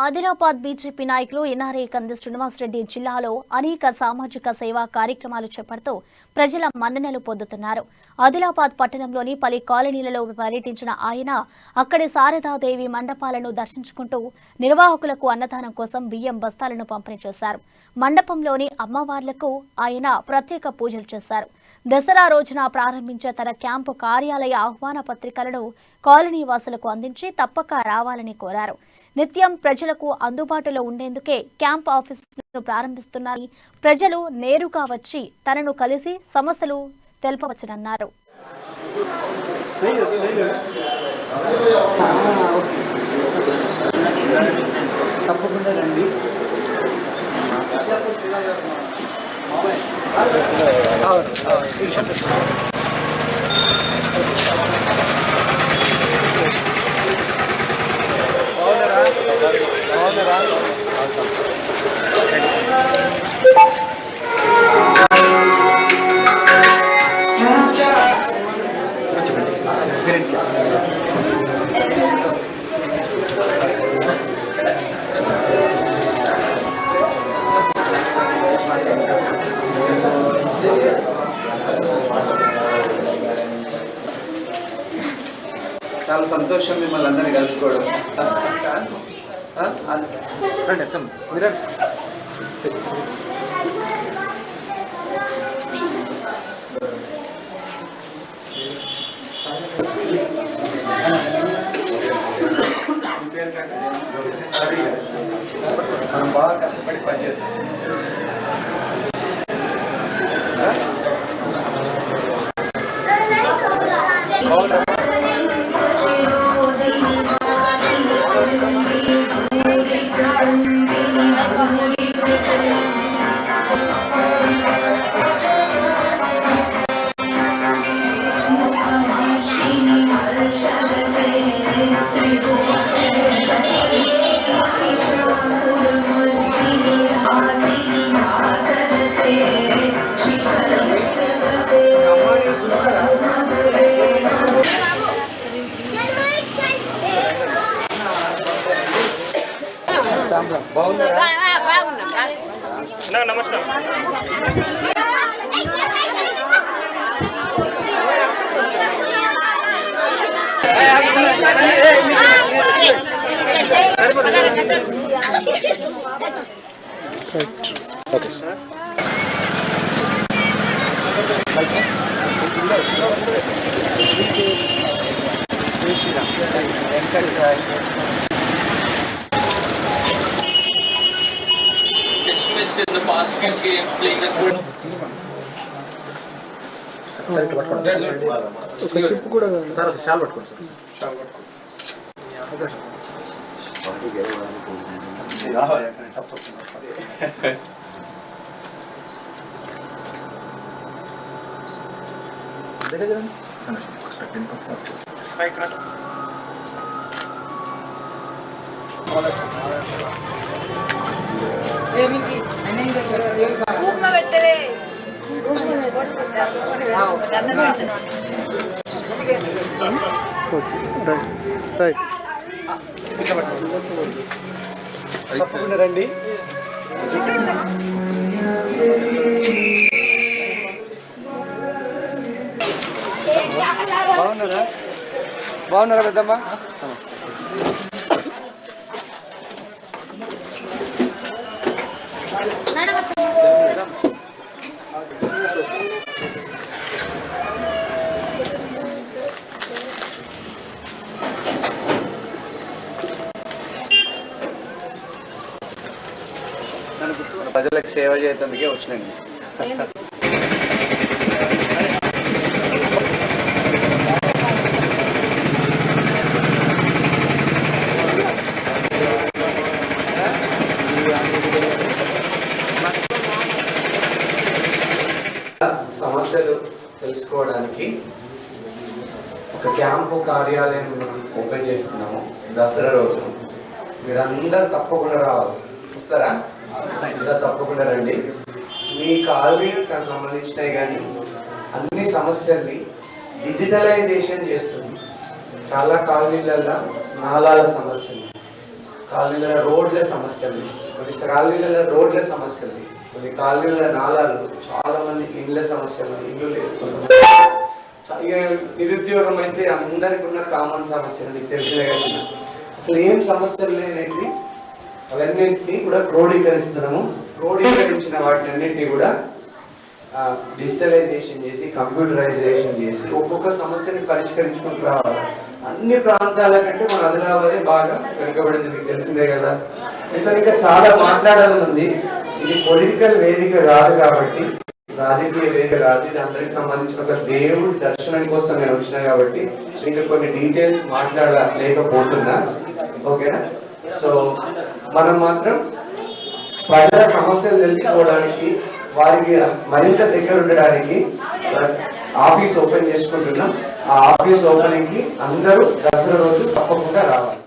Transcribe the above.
Adilabad BJP నాయకులు NRI కంది శ్రీనివాసరెడ్డి జిల్లాలో అనేక సామాజిక సేవా కార్యక్రమాలు చేపడుతూ ప్రజల మన్ననలు పొందుతున్నారు. ఆదిలాబాద్ పట్టణంలోని పలు కాలనీలలో పర్యటించిన ఆయన అక్కడి శారదాదేవి మండపాలను దర్శించుకుంటూ నిర్వాహకులకు అన్నదానం కోసం బియ్యం బస్తాలను పంపిణీ చేశారు. మండపంలోని అమ్మవార్లకు ఆయన ప్రత్యేక పూజలు చేశారు. దసరా రోజున ప్రారంభించే తన క్యాంపు కార్యాలయ ఆహ్వాన పత్రికలను కాలనీ వాసులకు అందించి తప్పక రావాలని కోరారు. నిత్యం ప్రజలకు అందుబాటులో ఉండేందుకే క్యాంప్ ఆఫీసులను ప్రారంభిస్తున్నారని ప్రజలు నేరుగా వచ్చి తనను కలిసి సమస్యలు తెలపవచ్చునన్నారు. తప్పకుండా రండి. చాలా సంతోషం మిమ్మల్ని అందరినీ కలుసుకోవడం. మీరు మనం బాగా కష్టపడి పనిచేస్తాం. నమస్కారం. Okay sir. In the past, you can see him playing the good. చెప్పు కూడా సార్ షాల్ పట్టుకోండి సార్. షాల్ పట్టుకోండి. తప్పకుండా రండి. బాగున్నారా? బాగున్నారా పెద్దమ్మ? ప్రజలకు సేవ చేయడానికి వచ్చినండి. సమస్యలు తెలుసుకోవడానికి ఒక క్యాంపు కార్యాలయం ఓపెన్ చేస్తున్నాము దసరా రోజు. మీరందరూ తప్పకుండా రావాలి. వస్తారా? తప్పకుండా రండి. మీ కాలనీకి సంబంధించినవి కానీ అన్ని సమస్యల్ని డిజిటలైజేషన్ చేస్తుంది. చాలా కాలనీలలో నాలాల సమస్యలు, కాలనీల రోడ్ల సమస్యలు, కొన్ని కాలనీల రోడ్ల సమస్యలు, కొన్ని కాలనీల నాలాలు, చాలా మంది ఇండ్ల సమస్యలు, ఇల్లు లేదు. ఇక నిరుద్యోగం అయితే అందరికి ఉన్న కామన్ సమస్యలు, నీకు తెలిసినా కదా. అసలు ఏం సమస్యలు లేనివి అవన్నింటినీ కూడా క్రోడీకరిస్తున్నాము. క్రోడీకరించిన వాటిని అన్నింటినీ కూడా డిజిటలైజేషన్ చేసి, కంప్యూటరైజేషన్ చేసి ఒక్కొక్క సమస్యని పరిష్కరించుకుంటూ రావాలి. అన్ని ప్రాంతాల కంటే మన ఆదిలాబాదే బాగా వెనుకబడింది, మీకు తెలిసిందే కదా. ఇంకా చాలా మాట్లాడాలని ఉంది. ఇది పొలిటికల్ వేదిక కాదు కాబట్టి, రాజకీయ వేదిక కాదు, ఇది అందరికి సంబంధించిన ఒక దేవుడి దర్శనం కోసం నేను వచ్చిన కాబట్టి ఇంకా కొన్ని డీటెయిల్స్ మాట్లాడలేకపోతున్నా. ఓకేనా? సో మనం మాత్రం ప్రజల సమస్యలు తెలుసుకోవడానికి, వారికి మరింత దగ్గర ఉండడానికి ఆఫీస్ ఓపెన్ చేసుకుంటున్నాం. ఆ ఆఫీస్ ఓపెనింగ్ కి అందరూ దసరా రోజు తప్పకుండా రావాలి.